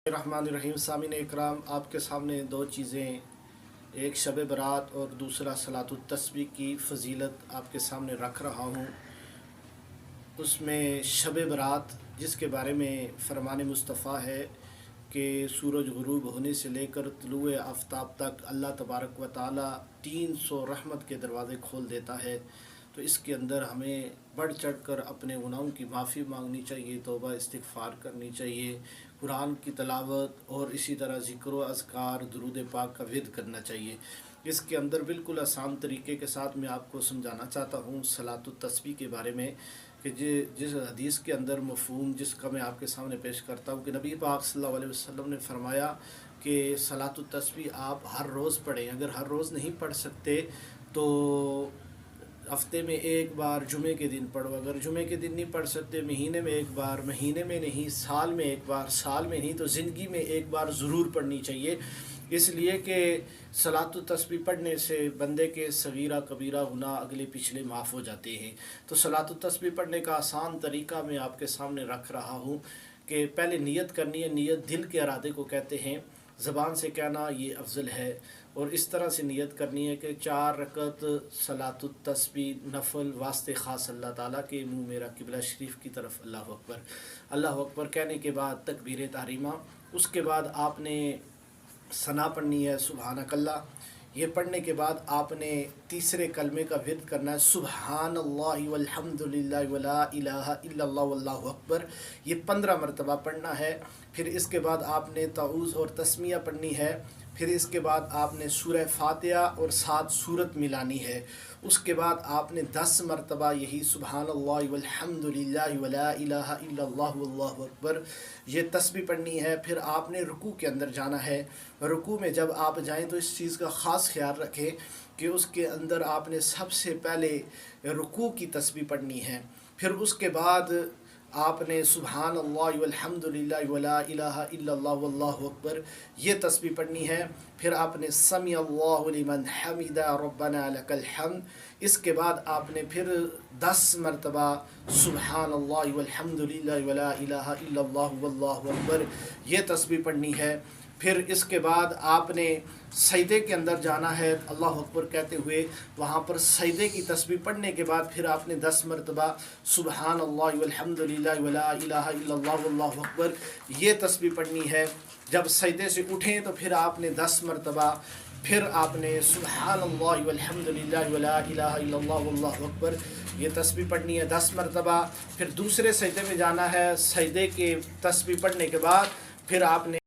रहमानिर्रहीम। सामीन इकराम, आपके सामने दो चीज़ें, एक शब बरात और दूसरा सलातुत तस्बीह की फ़जीलत आपके सामने रख रहा हूँ। उसमें शब बरात, जिसके बारे में फ़रमान मुस्तफ़ा है कि सूरज गुरूब होने से लेकर तुलुए आफ्ताब तक अल्लाह तबारक व तआला 300 रहमत के दरवाज़े खोल देता है। तो इसके अंदर हमें बढ़ चढ़ कर अपने गुनाहों की माफ़ी मांगनी चाहिए, तौबा इस्तिग़फ़ार करनी चाहिए, कुरान की तलावत और इसी तरह ज़िक्र व अज़कार दुरूद पाक का विर्द करना चाहिए। इसके अंदर बिल्कुल आसान तरीके के साथ मैं आपको समझाना चाहता हूँ सलातुत तस्बीह के बारे में कि जिस हदीस के अंदर मफ़हूम जिसका मैं आपके सामने पेश करता हूँ कि नबी पाक सल्लल्लाहु अलैहि वसल्लम ने फ़रमाया कि सलातुत तस्बीह आप हर रोज़ पढ़ें। अगर हर रोज़ नहीं पढ़ सकते तो हफ्ते में एक बार जुमे के दिन पढ़ो। अगर जुमे के दिन नहीं पढ़ सकते, महीने में एक बार, महीने में नहीं साल में एक बार, साल में नहीं तो ज़िंदगी में एक बार ज़रूर पढ़नी चाहिए। इसलिए कि सलातुत तस्बीह पढ़ने से बंदे के सगीरा कबीरा गुनाह अगले पिछले माफ़ हो जाते हैं। तो सलातुत तस्बीह पढ़ने का आसान तरीका मैं आपके सामने रख रहा हूँ कि पहले नियत करनी है। नियत दिल के इरादे को कहते हैं, ज़बान से कहना ये अफजल है। और इस तरह से नियत करनी है कि 4 रकत सलातुत तस्बीह नफल वास्ते ख़ास अल्लाह ताला के मुँह मेरा किबला शरीफ की तरफ अल्लाह अकबर कहने के बाद तकबीर तहरीमा। उसके बाद आपने सना पढ़नी है सुबहानकल्लाह। ये पढ़ने के बाद आपने तीसरे कलमे का विर्द करना है सुबहानल्लाहि वल्हम्दुलिल्लाहि वला इलाहा इल्लल्लाह वल्लाहु अकबर। ये 15 मरतबा पढ़ना है। फिर इसके बाद आपने ताऊज़ और तस्मिया पढ़नी है। फिर इसके बाद आपने सूरह फातिहा और 7 सूरत मिलानी है। उसके बाद आपने 10 मरतबा यही सुबहानल्लाहि वल्हम्दुलिल्लाहि वला इलाहा इल्लल्लाह वल्लाहु अकबर ये तस्बीह पढ़नी है। फिर आपने रुकू के अंदर जाना है। रुकू में जब आप जाएं तो इस चीज़ का ख़ास ख्याल रखें कि उसके अंदर आपने सबसे पहले रुकू की तस्बीह पढ़नी है। फिर उसके बाद आपने सुबहानल्लाहि वल्हम्दुलिल्लाहि वला इलाहा इल्लल्लाह वल्लाहु अकबर ये तस्बीह पढ़नी है। फिर आपने समी अल्लाहु लिमन हमिदा रब्बना लकल हम्द। इसके बाद आपने फिर 10 मरतबा सुबहानल्लाहि वल्हम्दुलिल्लाहि वला इलाहा इल्लल्लाह वल्लाहु अकबर ये तस्बीह पढ़नी है। फिर इसके बाद आपने सजदे के अंदर जाना है अल्लाह अकबर कहते हुए। वहाँ पर सजदे की तस्बीह पढ़ने के बाद फिर आपने 10 मरतबा सुबहानल्लाहि वल्हम्दुलिल्लाहि वला इलाहा इल्लल्लाह वल्लाहु अकबर ये तस्बीह पढ़नी है। जब सजदे से उठें तो फिर आपने 10 मरतबा फिर आपने सुबहानल्लाहि वल्हम्दुलिल्लाहि वला इलाहा इल्लल्लाह वल्लाहु अकबर ये तस्बीह पढ़नी है 10 मरतबा। फिर दूसरे सजदे में जाना है। सजदे के तस्बीह पढ़ने के बाद फिर आपने